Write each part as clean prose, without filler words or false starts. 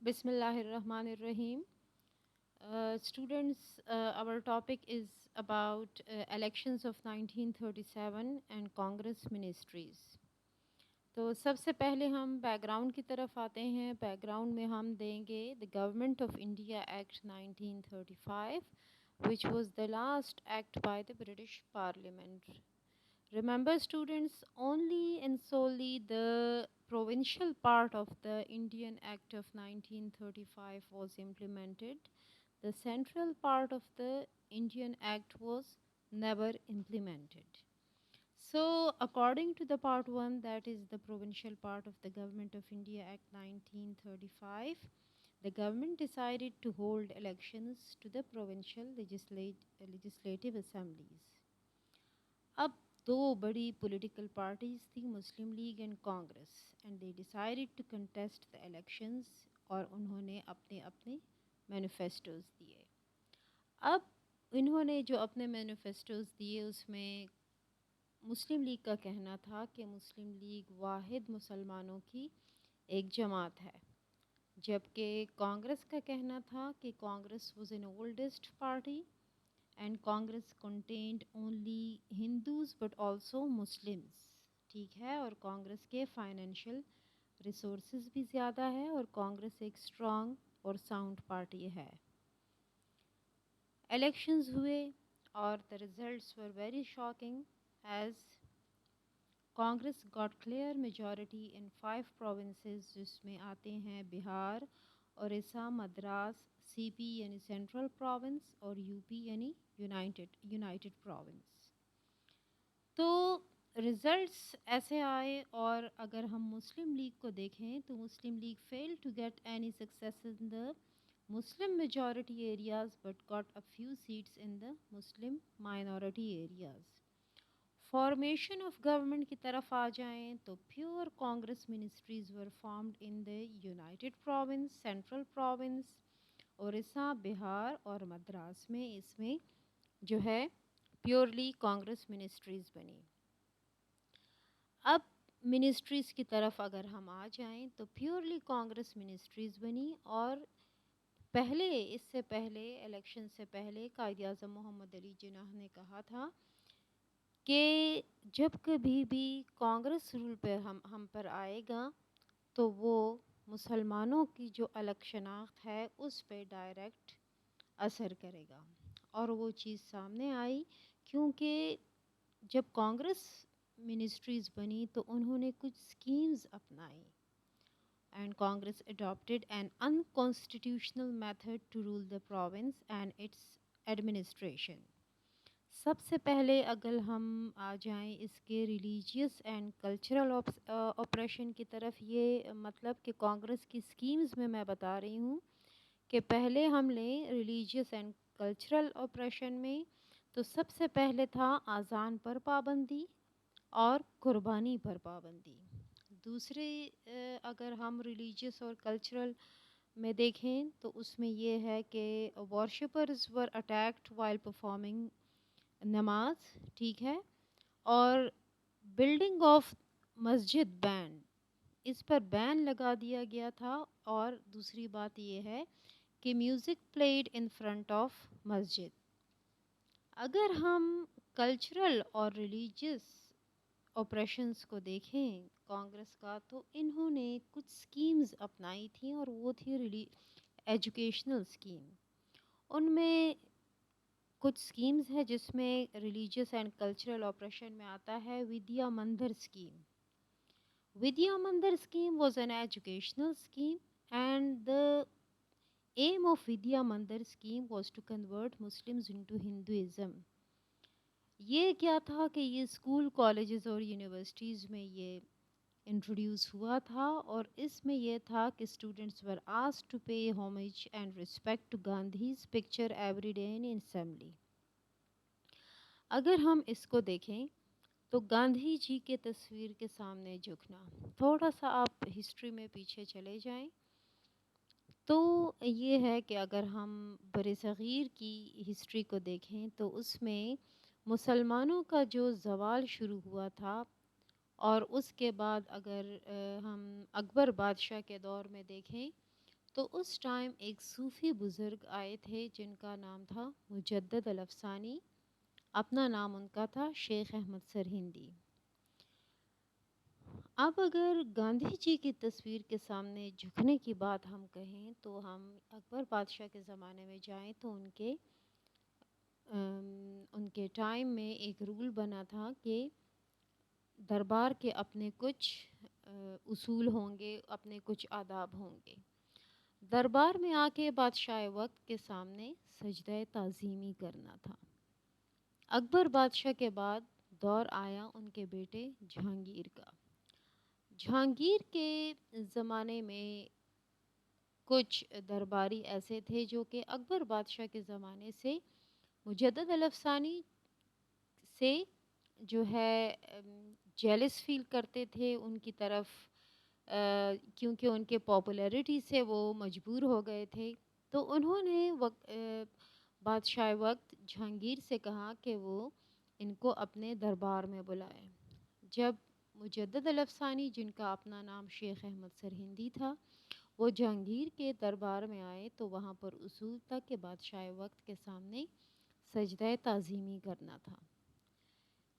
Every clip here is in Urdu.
Bismillah ar-Rahman ar-Rahim. Students, our topic is about elections of 1937 and Congress ministries. تو سب سے پہلے ہم بیک گراؤنڈ کی طرف آتے ہیں. بیک گراؤنڈ میں ہم دیں گے the Government of India Act 1935, which was the last act by the British Parliament. Remember students, only and solely the provincial part of the Indian Act of 1935 was implemented. The central part of the Indian Act was never implemented. So according to the part 1, that is the provincial part of the Government of India Act 1935, the government decided to hold elections to the provincial legislative assemblies. اب دو بڑی پولیٹیکل پارٹیز تھی, Muslim League and Congress, and they decided to contest the elections, اور انہوں نے اپنے اپنے مینیفیسٹوز دیے. اب انہوں نے جو اپنے مینیفیسٹوز دیے اس میں مسلم لیگ کا کہنا تھا کہ مسلم لیگ واحد مسلمانوں کی ایک جماعت ہے, جبکہ کانگریس کا کہنا تھا کہ Congress was an oldest party and Congress contained only Hindus but also Muslims. ٹھیک ہے, اور کانگریس کے فائنینشیل ریسورسز بھی زیادہ ہے, اور کانگریس ایک اسٹرانگ اور ساؤنڈ پارٹی ہے. الیکشنز ہوئے اور the results were very shocking as Congress got clear majority in 5 provinces, جس میں آتے ہیں بہار, اڑیسہ, مدراس, سی پی یعنی سینٹرل پروونس, اور یو پی یعنی یونائٹڈ پروونس. تو ریزلٹس ایسے آئے, اور اگر ہم مسلم لیگ کو دیکھیں تو Muslim League fail to get any success in the Muslim majority areas but got a few seats in the Muslim minority areas. Formation of government کی طرف آ جائیں تو pure Congress ministries were formed in the United Province, Central Province, Orissa, Bihar اور مدراس میں اس میں جو ہے پیورلی کانگریس منسٹریز بنی. اب منسٹریز کی طرف اگر ہم آ جائیں تو پیورلی کانگریس منسٹریز بنی, اور پہلے اس سے پہلے الیکشن سے پہلے قائد اعظم محمد علی جناح نے کہا تھا کہ جب کبھی بھی کانگریس رول پہ ہم پر آئے گا تو وہ مسلمانوں کی جو الگ شناخت ہے اس پہ ڈائریکٹ اثر کرے گا. اور وہ چیز سامنے آئی, کیونکہ جب کانگریس منسٹریز بنی تو انہوں نے کچھ اسکیمز اپنائی, and Congress adopted an unconstitutional method to rule the province and its administration. سب سے پہلے اگر ہم آ جائیں اس کے ریلیجیس اینڈ کلچرل آپریشن کی طرف, یہ مطلب کہ کانگریس کی اسکیمز میں بتا رہی ہوں کہ پہلے ہم لیں ریلیجیس اینڈ کلچرل آپریشن میں, تو سب سے پہلے تھا اذان پر پابندی اور قربانی پر پابندی. دوسرے اگر ہم ریلیجیس اور کلچرل میں دیکھیں تو اس میں یہ ہے کہ ورشپرز ور اٹیکڈ وائل پرفارمنگ نماز, ٹھیک ہے, اور بلڈنگ آف مسجد بین, اس پر بین لگا دیا گیا تھا. اور دوسری بات یہ ہے کہ music played in front of مسجد. اگر ہم کلچرل اور ریلیجیس آپریشنز کو دیکھیں کانگریس کا, تو انہوں نے کچھ اسکیمز اپنائی تھیں, اور وہ تھی ایجوکیشنل اسکیم. ان میں کچھ اسکیمز ہیں جس میں ریلیجیس اینڈ کلچرل آپریشن میں آتا ہے ودیا مندر اسکیم. ودیا مندر scheme was an educational scheme, and the aim of Vidya Mandir scheme was to convert Muslims into Hinduism. یہ کیا تھا کہ یہ اسکول, کالجز اور یونیورسٹیز میں یہ انٹروڈیوس ہوا تھا, اور اس میں یہ تھا کہ students were asked to pay homage and respect to Gandhi's picture every day in assembly. اگر ہم اس کو دیکھیں تو گاندھی جی کے تصویر کے سامنے جھکنا, تھوڑا سا آپ ہسٹری میں پیچھے چلے جائیں تو یہ ہے کہ اگر ہم برصغیر کی ہسٹری کو دیکھیں تو اس میں مسلمانوں کا جو زوال شروع ہوا تھا, اور اس کے بعد اگر ہم اکبر بادشاہ کے دور میں دیکھیں تو اس ٹائم ایک صوفی بزرگ آئے تھے جن کا نام تھا مجدد الافسانی. اپنا نام ان کا تھا شیخ احمد سرہندی. اب اگر گاندھی جی کی تصویر کے سامنے جھکنے کی بات ہم کہیں تو ہم اکبر بادشاہ کے زمانے میں جائیں تو ان کے ٹائم میں ایک رول بنا تھا کہ دربار کے اپنے کچھ اصول ہوں گے، اپنے کچھ آداب ہوں گے. دربار میں آ کے بادشاہ وقت کے سامنے سجدہ تعظیمی کرنا تھا. اکبر بادشاہ کے بعد دور آیا ان کے بیٹے جہانگیر کا. جہانگیر کے زمانے میں کچھ درباری ایسے تھے جو کہ اکبر بادشاہ کے زمانے سے مجدد الافسانی سے جو ہے جیلس فیل کرتے تھے ان کی طرف، کیونکہ ان کے پاپولیرٹی سے وہ مجبور ہو گئے تھے. تو انہوں نے بادشاہ وقت جہانگیر سے کہا کہ وہ ان کو اپنے دربار میں بلائے. جب مجدد الافسانی جن کا اپنا نام شیخ احمد سرہندی تھا وہ جہانگیر کے دربار میں آئے تو وہاں پر اصول تھا کہ بادشاہ وقت کے سامنے سجدہ تعظیمی کرنا تھا.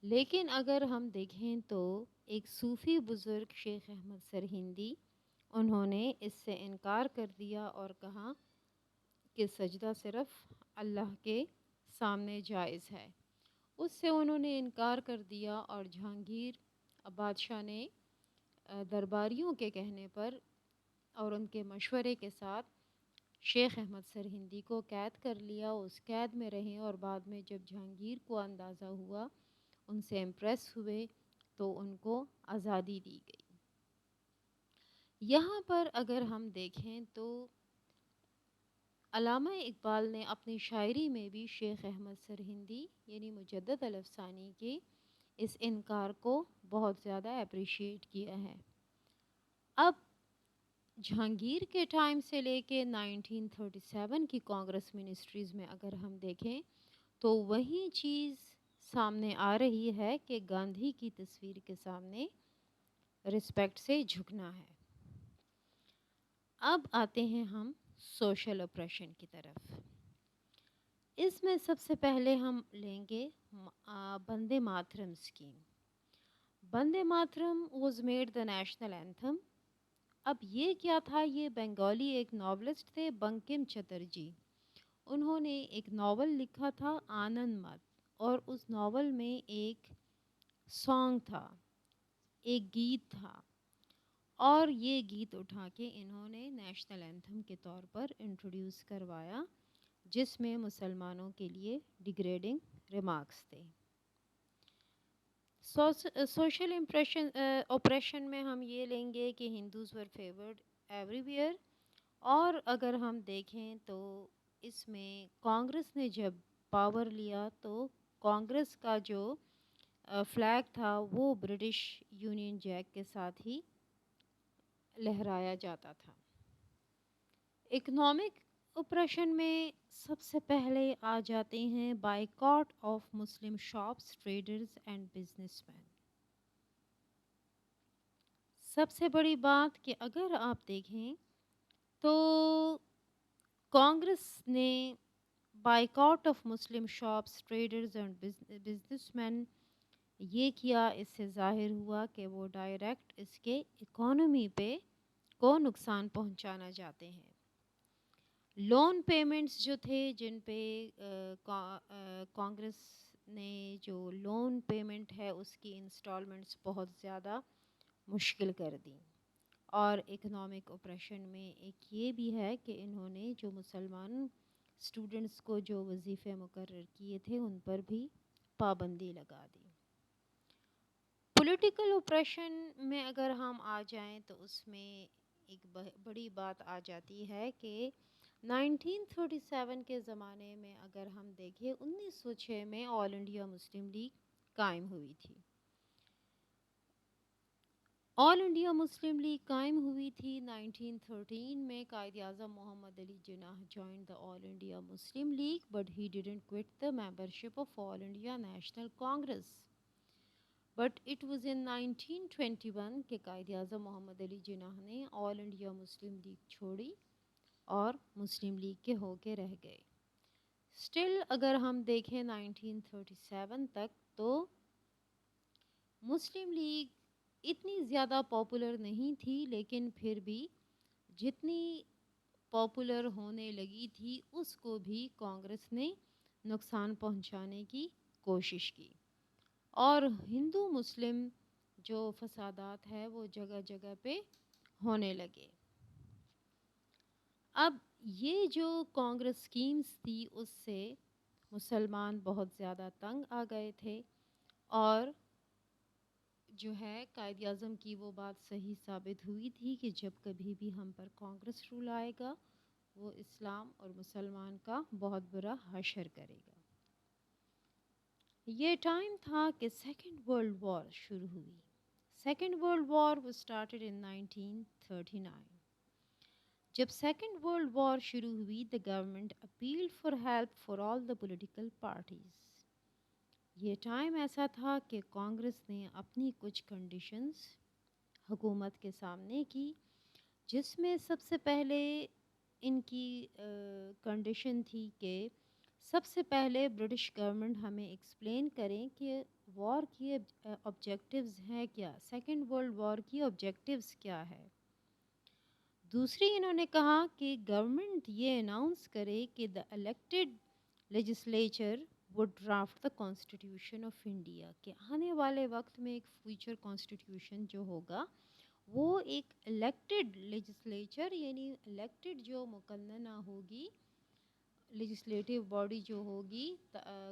لیکن اگر ہم دیکھیں تو ایک صوفی بزرگ شیخ احمد سرہندی انہوں نے اس سے انکار کر دیا اور کہا کہ سجدہ صرف اللہ کے سامنے جائز ہے. اس سے انہوں نے انکار کر دیا اور جہانگیر بادشاہ نے درباریوں کے کہنے پر اور ان کے مشورے کے ساتھ شیخ احمد سرہندی کو قید کر لیا. اس قید میں رہے اور بعد میں جب جہانگیر کو اندازہ ہوا، ان سے امپریس ہوئے تو ان کو آزادی دی گئی. یہاں پر اگر ہم دیکھیں تو علامہ اقبال نے اپنی شاعری میں بھی شیخ احمد سرہندی یعنی مجدد الافسانی کے اس انکار کو بہت زیادہ اپریشیٹ کیا ہے. اب جہانگیر کے ٹائم سے لے کے 1937 کی کانگریس منسٹریز میں اگر ہم دیکھیں تو وہی چیز سامنے آ رہی ہے کہ گاندھی کی تصویر کے سامنے رسپیکٹ سے جھکنا ہے. اب آتے ہیں ہم سوشل اپریشن کی طرف. اس میں سب سے پہلے ہم لیں گے بندے ماترم اسکیم. بندے Mataram was made the national anthem. اب یہ کیا تھا؟ یہ بنگالی ایک ناولسٹ تھے بنکم چٹرجی. انہوں نے ایک ناول لکھا تھا آنند مت، اور اس ناول میں ایک سانگ تھا، ایک گیت تھا، اور یہ گیت اٹھا کے انہوں نے نیشنل اینتھم کے طور پر انٹروڈیوس کروایا جس میں مسلمانوں کے لیے ڈیگریڈنگ ریمارکس تھے. سوشل اوپریشن میں ہم یہ لیں گے کہ ہندوز ور فیورڈ ایوری ویئر. اور اگر ہم دیکھیں تو اس میں کانگریس نے جب پاور لیا تو کانگریس کا جو فلیگ تھا وہ برٹش یونین جیک کے ساتھ ہی لہرایا جاتا تھا. اکنامک اوپریشن میں سب سے پہلے آ جاتے ہیں boycott of Muslim shops, traders and businessman. سب سے بڑی بات کہ اگر آپ دیکھیں تو کانگریس نے boycott of Muslim shops, traders and business man یہ کیا. اس سے ظاہر ہوا کہ وہ ڈائریکٹ اس کے اکانومی پہ کو نقصان پہنچانا چاہتے ہیں. لون پیمنٹس جو تھے جن پہ کانگریس نے جو لون پیمنٹ ہے اس کی انسٹالمنٹس بہت زیادہ مشکل کر دی. اور اکنامک اوپریشن میں ایک یہ بھی ہے کہ انہوں نے جو مسلمان اسٹوڈنٹس کو جو وظیفے مقرر کیے تھے ان پر بھی پابندی لگا دی. پولیٹیکل اوپریشن میں اگر ہم آ جائیں تو اس میں ایک بڑی بات آ جاتی ہے کہ 1937 کے زمانے میں اگر ہم دیکھیں 1906 میں آل انڈیا مسلم لیگ قائم ہوئی تھی. آل انڈیا مسلم لیگ قائم ہوئی تھی 1913 میں. قائد اعظم محمد Ali Jinnah joined the All India Muslim League but he didn't quit the membership of All India National Congress. But it was in 1921 کہ قائد اعظم محمد علی جناح نے آل انڈیا مسلم لیگ چھوڑی اور مسلم لیگ کے ہو کے رہ گئے. اسٹل اگر ہم دیکھیں 1937 تک تو مسلم لیگ اتنی زیادہ پاپولر نہیں تھی، لیکن پھر بھی جتنی پاپولر ہونے لگی تھی اس کو بھی کانگریس نے نقصان پہنچانے کی کوشش کی، اور ہندو مسلم جو فسادات ہے وہ جگہ جگہ پہ ہونے لگے. اب یہ جو کانگریس سکیمز تھی اس سے مسلمان بہت زیادہ تنگ آ گئے تھے، اور جو ہے قائد اعظم کی وہ بات صحیح ثابت ہوئی تھی کہ جب کبھی بھی ہم پر کانگریس رول آئے گا وہ اسلام اور مسلمان کا بہت برا حشر کرے گا. یہ ٹائم تھا کہ سیکنڈ ورلڈ وار شروع ہوئی. Second world war was started in 1939. جب سیکنڈ ورلڈ وار شروع ہوئی the government appealed for help for all the political parties. یہ ٹائم ایسا تھا کہ کانگریس نے اپنی کچھ کنڈیشنز حکومت کے سامنے کی، جس میں سب سے پہلے ان کی کنڈیشن تھی کہ سب سے پہلے برٹش گورنمنٹ ہمیں ایکسپلین کریں کہ وار کی آبجیکٹیوز ہیں کیا، سیکنڈ ورلڈ وار کی آبجیکٹیوز کیا ہے. دوسری انہوں نے کہا کہ گورنمنٹ یہ اناؤنس کرے کہ the elected legislature would draft the constitution of India, کہ آنے والے وقت میں ایک فیوچر کانسٹیٹیوشن جو ہوگا وہ ایک الیکٹڈ لیجسلیچر یعنی الیکٹڈ جو مقننہ ہوگی، لیجسلیٹو باڈی جو ہوگی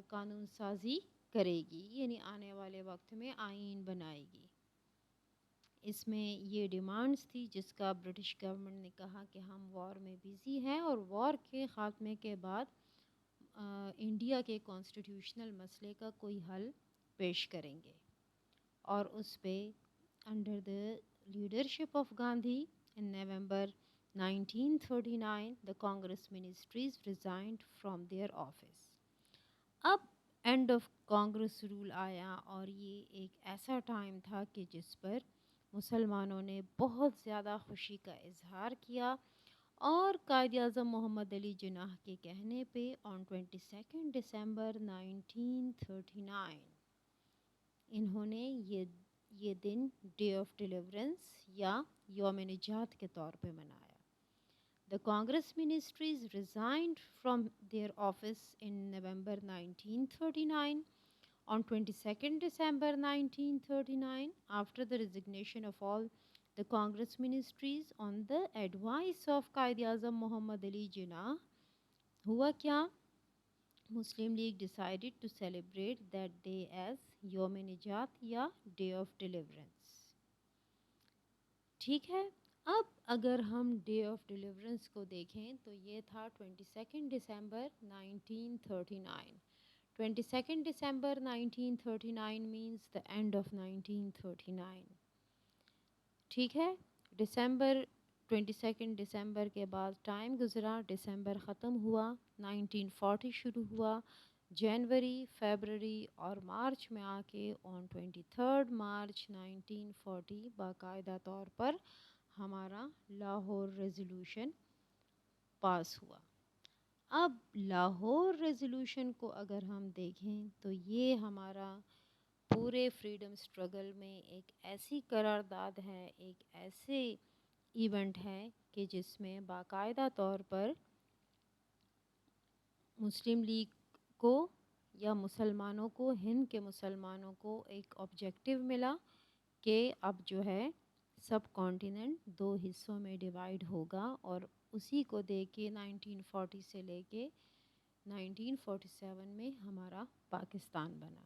قانون سازی کرے گی، یعنی آنے والے وقت میں آئین بنائے گی. اس میں یہ ڈیمانڈز تھی جس کا برٹش گورنمنٹ نے کہا کہ ہم وار میں بیزی ہیں اور وار کے خاتمے کے بعد انڈیا کے کانسٹیٹیوشنل مسئلے کا کوئی حل پیش کریں گے. اور اس پہ under the leadership of Gandhi in November 1939 the Congress ministries resigned from their office. اب اینڈ آف کانگریس رول آیا اور یہ ایک ایسا ٹائم تھا کہ جس پر مسلمانوں نے بہت زیادہ خوشی کا اظہار کیا، اور قائد اعظم محمد علی جناح کے کہنے پہ on 22 دسمبر 1939 انہوں نے یہ دن ڈے آف ڈیلیورنس یا یوم نجات کے طور پہ منایا. The Congress ministries resigned from their office in November 1939. On 22nd December 1939, after the resignation of all the Congress ministries on the advice of Quaid-e-Azam Muhammad Ali Jinnah, ہوا کیا؟ Muslim League decided to celebrate that day as یوم نجات یا ڈے آف ڈیلیورنس. ٹھیک ہے، اب اگر ہم ڈے آف ڈیلیورنس کو دیکھیں تو یہ تھا 22 دسمبر 1939. 22 دسمبر 1939 means the end of 1939. ٹھیک ہے، ڈسمبر 22 دسمبر کے بعد ٹائم گزرا، ڈسمبر ختم ہوا، 1940 شروع ہوا، جنوری، فیبرری اور مارچ میں آ کے on 23 مارچ 1940 باقاعدہ طور پر ہمارا لاہور ریزولوشن پاس ہوا. اب لاہور ریزولوشن کو اگر ہم دیکھیں تو یہ ہمارا پورے فریڈم سٹرگل میں ایک ایسی قرارداد ہے، ایک ایسے ایونٹ ہے کہ جس میں باقاعدہ طور پر مسلم لیگ کو یا مسلمانوں کو، ہند کے مسلمانوں کو ایک آبجیکٹیو ملا کہ اب جو ہے سب کانٹیننٹ 2 حصوں میں ڈیوائیڈ ہوگا، اور اسی کو دیکھ کے 1940 سے لے کے 1947 میں ہمارا پاکستان بنا.